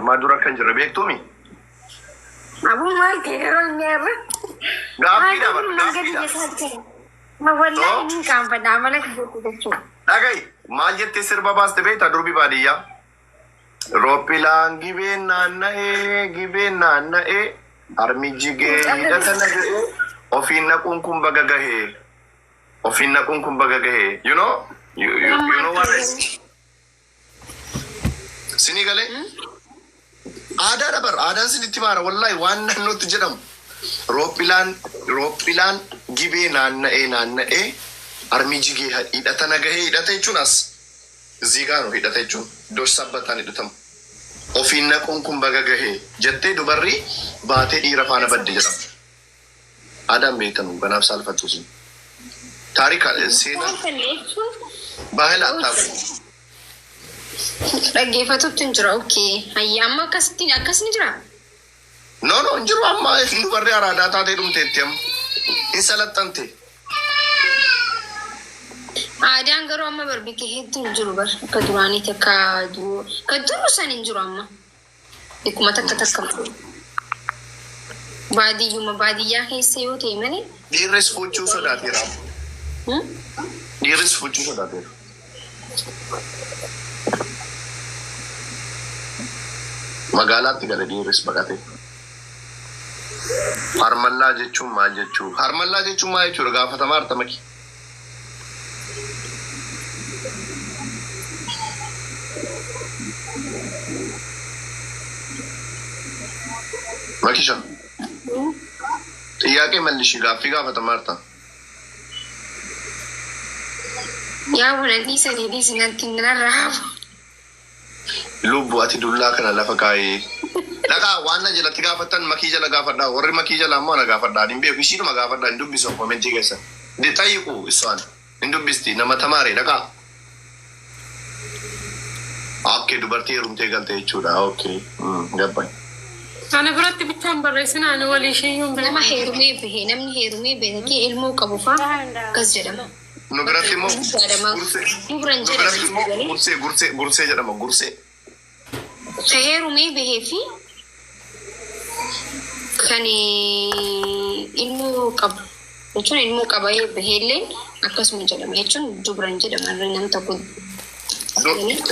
ما دورا كان جربيك تومي أبو ما كيرون نيرة غافي دابر ما والله إني كان بدأملك بتشوف أجاي ما جت سربا باس تبي تدربي بادية روبيلان جيبين نانا أرمي جيجي تنا أوفينا كونكم بغاغه أوفينا كونكم بغاغه you know what سنغالي ada dabar ada sini timara wallahi wannan not jedam ropilan gibe nanna e armi jige hidata naga hidata chunas zigano hidata chun do sabbatan idutam ofinna kunkum bagaga he jette dubarri baate dira fana badde jedam adam beetanu banaf salfatu sin tarika sina bahela tab dhaggeeffatu jira okay hayyama akkasni jira no jiru amma dubarri arada taate dhumteettem insalattante aadaan garuu amma barbike hedduu jiru bar akka duraanii takka duru san hin jiru amma ikkuma takka baadiyyaa keessa yoo ta'e malee dhiirris fuuchuu sodaateera dhiirris fuuchuu sodaateera magaalaatti gala dhiirris baqate harmallaa jechuun maal jechuudha gaafatamaa artamaki makisha ጥያቄ መልሽ ጋፊ ጋፈተማ arta yaa walatii sadii sinatti narraabu lubbu ati dullaa kana lafa kaayee dhagaa waan jalatti gaafatan makii jala gaafadhaa warri makii jala ammoo na gaafadhaa hin beeku ishiinuma gaafadhaa hin dubbisu komentii keessa ditayiqu isaan hin dubbisti nama tamaare dhagaa okay dubartii heerumtee galte jechuudha okay gabban ana biratti bitaan barreessina ani walii sheeyuun nama heerumee bahe namni heerumee bahe kee ilmoo qabu faa gas jedhama nu biratti immoo gursee jedhama gursee heerumee bahee fi kan ilmoo qabu jechuun ilmoo qabee baheellee akkasuma jedhama jechuun dubran jedhama nam tokko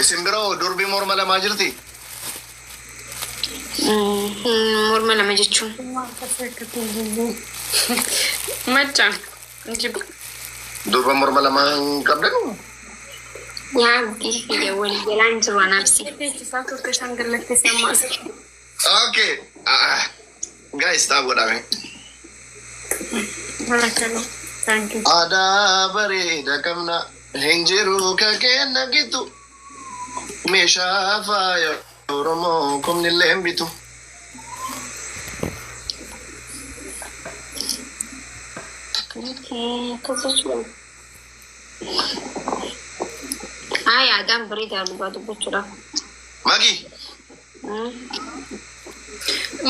isin biroo durbii morma lamaa jirti morma lama jechuun macaan durba morma lama qabdanu yaa biyya wal jalaan jiru anaabsi okay guys taa godhame ada bareeda qabna hin jiru ka kenna gitu meeshaa faaya oromoo kumnillee hin bitu aadaan bareedaa dubbachuudha magi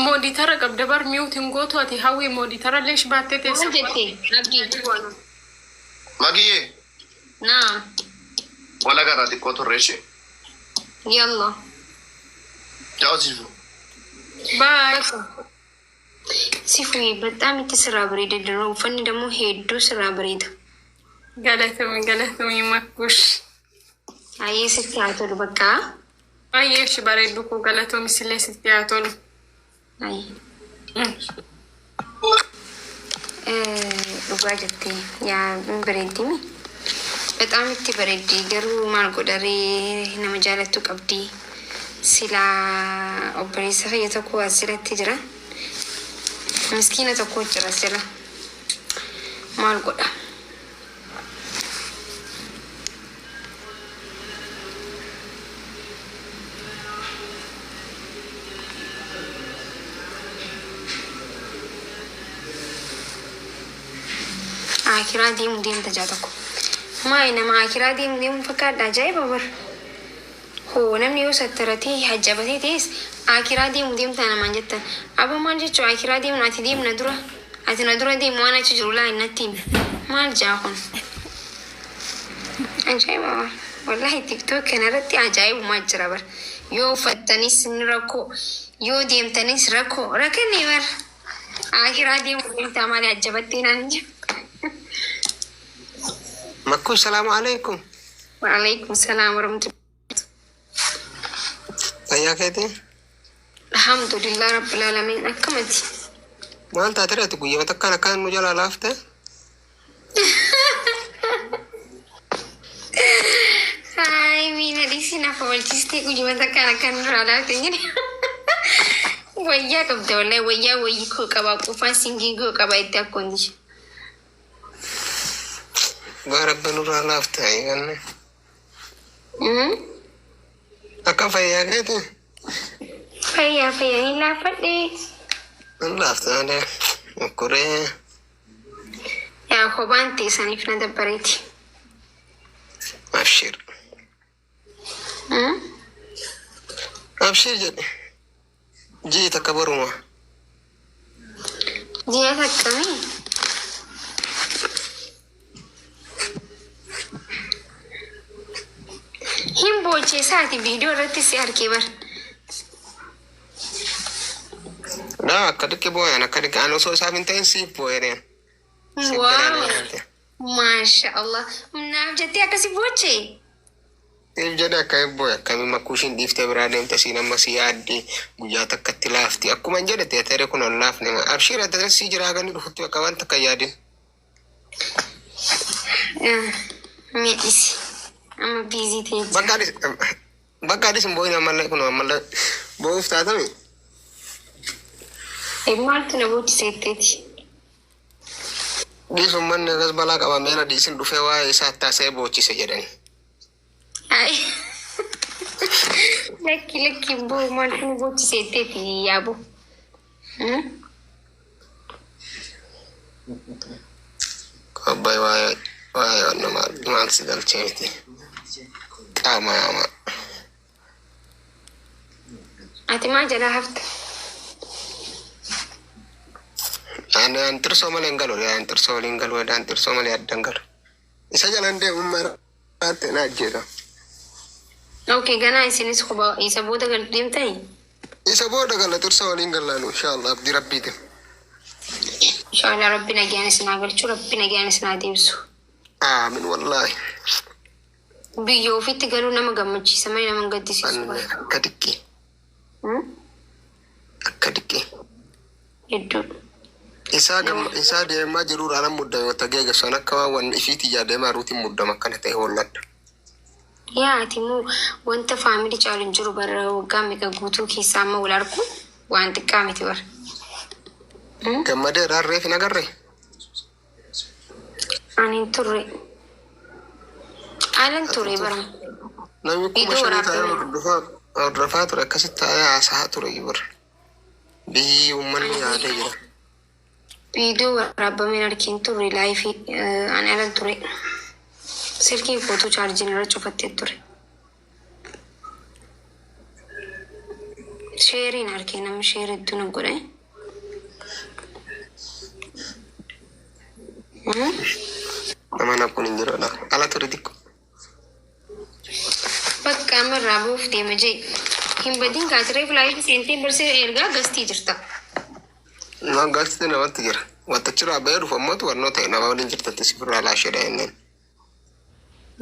mooditara qabda bar miutin gootu ati hawwi mooditara leesh baattee teessa magiyye naa wala garaa xiqqoo turreeshe yalla ciao sifu baay sifu በጣም የተሰራ በሬዳ ነው ፈን ደግሞ ሄዱ ስራ በሬዳ galatami makkush አየ ስትያቶሉ በቃ አየሽ ባሬዱ ኮ galatami ስለ ስትያቶሉ አይ dhugaa jettee yaa bareeddimi በጣም itti bareeddi garuu maal godharee nama jaalattu qabdi silaa obboleessa fayya tokko asirratti jira miskiina tokko jira sila maal godha akiraa deemu deemta jaa tokko maay nama akiraa deemu fakkaadha ajaa'iba bar hoo namni yoo sattaratee hajjabatee ta'es akiraa deemta namaan jettan abba maal jechuu akiraa deemu ati deemna dura ati na dura deemu waan achi jiru laa innattiin maal jaa kun ajaa'iba bar wallahi tiktook kanarratti ajaa'ibumaa jira bar Yoo uffattanis ni rakkoo. Yoo deemtanis rakkoo. Rakkanni bara. Akiraa deemuu deemtaa malee ajjabattee naan jiru. Makku salamu alaikum. Waalaikum salaam warahmatullahi. Fayyaa keetii? Alhamdulillah rabbil alamin akkamati. Maal taatee guyyaa takkaan nu jalaa laafte? Hai mina di sini apa walciste guyyaa takkaan nurraa laafte jedhe. Wayyaa qabda wallahi wayyaa koo qaba qofaan singii koo qaba itti akkoonti. Garabba nurraa laafte ayyaanne. Akka fayyaa keetii? Fayyaa hin laafadhe. Hin laafte malee okkuree. Yaa kophaan teessaniif na dabbareeti. Abshir. Abshir jedhe. Jii takka baruma. Ji'a takkamii? Hin boocheessaati viidiyoo irratti si argee bar. Daa akka dhiqqi booyan akka dhiqqi aan osoo isaaf hin ta'in siif booyereen. Waaw. Maasha Allah. Naaf jettee akkasi boochee? Siif jedhe akka booya akkami makkuushin dhiiftee biraa deemte siin amma si yaaddi guyyaa takkatti laafti. Akkuma hin jedhe teetere kun ol laafne. Abshir adda si jiraa gani dhufutti akka waan takka yaadin. Miidhisi. Amma biizii ta'e. Bakka adis hin booyin ammallee kun ammallee boo'uuf taatame. Maaltu na boochiseetteeti? Dhiisuun manni akkas balaa qaba meela dhiisin dhufee waa'ee isaa taasee boochise jedhani. Ai. Lakki boo maaltu na boochiseetteeti yaabo? Abbaay waa'ee maal si galchee miti. Qaama. Ati maa jalaa hafta? An tirsoo malee hin galu an tirsoo waliin galu an tirsoo malee adda hin galu. Isa jalaan deemuun maraatti na ajjeeta. Okay, ganaa isinis quba isa booda gal deemtanii? Isa booda gala tirsoo waliin gallaanu inshallah abdii rabbiitiin. Inshallah rabbi nagaan isinaa galchuu rabbi nagaan isinaa deebisu. Aamin wallaahi. Biyya ofiitti galuu nama gammachiisa malee nama gaddisiisu. Akka dhiqqee. Akka dhiqqee. Hedduu. Isaa deemaa jiru raanan muddame wata geegessan akka waan ifiiti yaa deemaa ruutiin muddama akkana ta'e holladha. Yaa ati immoo wanta faamilii caalu hin jiru bara waggaa meeqa guutuu keessaa amma wal argu waan xiqqaa miti bara. Gammadee raarreef hin agarree? Ani hin turre. Haalan ture bara. Namni kuma shanii taa'ee hordofaa ture akkasitti taa'ee haasaa ture bara. Biyyi uummanni yaadee jira. Viidiyoo waraabameen argin turre laayifii ani alan ture. Silkii footuu chaarjiin irra cufattee ture. Sheeriin argee namni sheerii hedduu na godhe. Nama na kun hin jirodha. Ala ture xiqqo. Bakka amma irraa buuf deema jee. Hin badin kaasiree filaayii seentee barsee ergaa gastii jirta. Nama gaastee namatti jira. Wattachirraa bahee dhufu ammatu wannoo ta'e nama waliin jirtatti sifirraa laasheedha jenneen.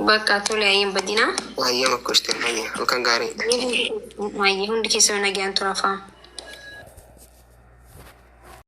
Bakka tole ayyin badinaa. Waayyaa makkoostee halkan gaarii. Waayee hundi keessa nagaan tura fa'aa.